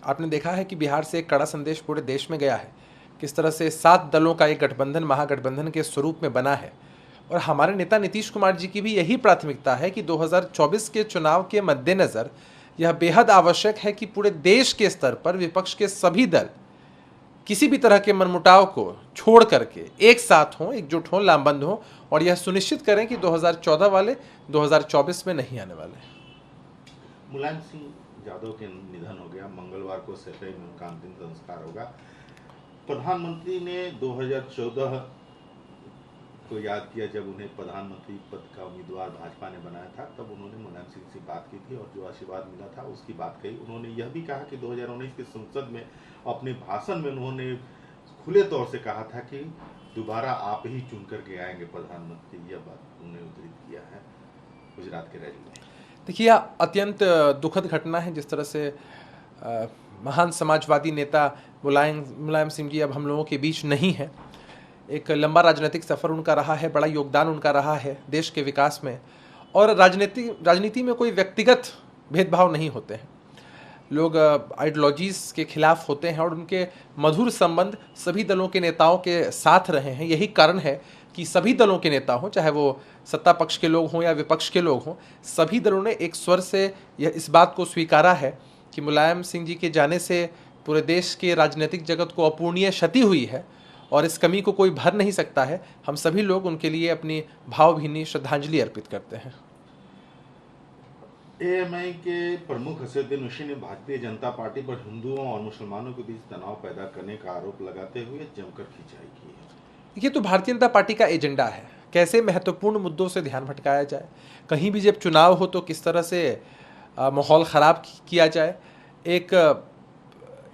आपने देखा है कि बिहार से एक कड़ा संदेश पूरे देश में गया है, किस तरह से 7 दलों का एक गठबंधन महागठबंधन के स्वरूप में बना है। और हमारे नेता नीतीश कुमार जी की भी यही प्राथमिकता है कि 2024 के चुनाव के मद्देनज़र यह बेहद आवश्यक है कि पूरे देश के स्तर पर विपक्ष के सभी दल किसी भी तरह के मनमुटाव को छोड़ करके एक साथ हों, एकजुट हों, लामबंद हों और यह सुनिश्चित करें कि 2014 वाले 2024 में नहीं आने वाले। मुलायम सिंह यादव के निधन हो गया, मंगलवार को सेफई में उनका अंतिम संस्कार होगा। प्रधानमंत्री ने 2014 को याद किया जब उन्हें प्रधानमंत्री पद का उम्मीदवार भाजपा ने बनाया था, तब उन्होंने मुलायम सिंह से बात की थी और जो आशीर्वाद मिला था उसकी बात कही। उन्होंने यह भी कहा कि 2019 की संसद में अपने भाषण में उन्होंने खुले तौर से कहा था कि दोबारा आप ही चुन करके आएंगे प्रधानमंत्री। यह बात उन्होंने उद्धृत किया है गुजरात के रैली में। देखिए, यह अत्यंत दुखद घटना है जिस तरह से महान समाजवादी नेता मुलायम सिंह जी अब हम लोगों के बीच नहीं है। एक लंबा राजनीतिक सफ़र उनका रहा है, बड़ा योगदान उनका रहा है देश के विकास में। और राजनीति में कोई व्यक्तिगत भेदभाव नहीं होते हैं, लोग आइडियोलॉजीज़ के खिलाफ होते हैं और उनके मधुर संबंध सभी दलों के नेताओं के साथ रहे हैं। यही कारण है कि सभी दलों के नेता हों, चाहे वो सत्ता पक्ष के लोग हों या विपक्ष के लोग हों, सभी दलों ने एक स्वर से यह इस बात को स्वीकारा है कि मुलायम सिंह जी के जाने से पूरे देश के राजनीतिक जगत को अपूरणीय क्षति हुई है और इस कमी को कोई भर नहीं सकता है। हम सभी लोग उनके लिए अपनी भावभीनी श्रद्धांजलि अर्पित करते हैं। एएमआई के प्रमुख असदुद्दीन ओवैसी ने भारतीय जनता पार्टी पर हिंदुओं और मुसलमानों के बीच तनाव पैदा करने का आरोप लगाते हुए जमकर खिंचाई की है। ये तो भारतीय जनता पार्टी का एजेंडा है, कैसे महत्वपूर्ण मुद्दों से ध्यान भटकाया जाए, कहीं भी जब चुनाव हो तो किस तरह से माहौल ख़राब किया जाए। एक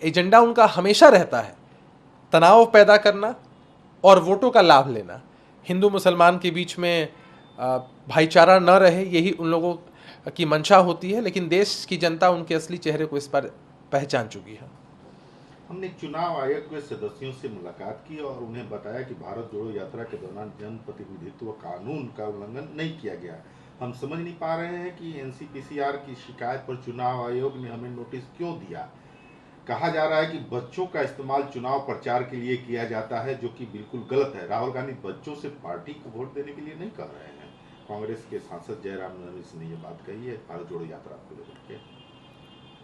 एजेंडा उनका हमेशा रहता है तनाव पैदा करना और वोटों का लाभ लेना। हिंदू मुसलमान के बीच में भाईचारा न रहे, यही उन लोगों की मंशा होती है, लेकिन देश की जनता उनके असली चेहरे को इस पर पहचान चुकी है। हमने चुनाव आयोग के सदस्यों से मुलाकात की और उन्हें बताया कि भारत जोड़ो यात्रा के दौरान जनप्रतिनिधित्व कानून का उल्लंघन नहीं किया गया। हम समझ नहीं पा रहे हैं कि एनसीपीसीआर की शिकायत पर चुनाव आयोग ने हमें नोटिस क्यों दिया। कहा जा रहा है कि बच्चों का इस्तेमाल चुनाव प्रचार के लिए किया जाता है, जो कि बिल्कुल गलत है। राहुल गांधी बच्चों से पार्टी को वोट देने के लिए नहीं कर रहे हैं। कांग्रेस के सांसद जयराम रमेश ने यह बात कही है भारत जोड़ो यात्रा को लेकर के।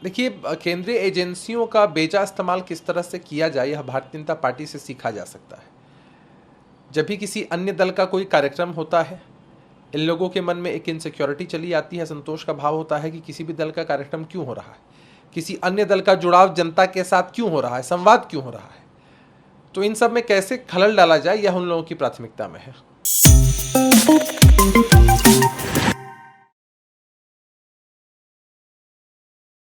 देखिए, केंद्रीय एजेंसियों का बेजा इस्तेमाल किस तरह से किया जाए, यह भारतीय जनता पार्टी से सीखा जा सकता है। जब भी किसी अन्य दल का कोई कार्यक्रम होता है, इन लोगों के मन में एक इनसिक्योरिटी चली आती है, संतोष का भाव होता है कि किसी भी दल का कार्यक्रम क्यों हो रहा है, किसी अन्य दल का जुड़ाव जनता के साथ क्यों हो रहा है, संवाद क्यों हो रहा है। तो इन सब में कैसे खलल डाला जाए, यह उन लोगों की प्राथमिकता में है।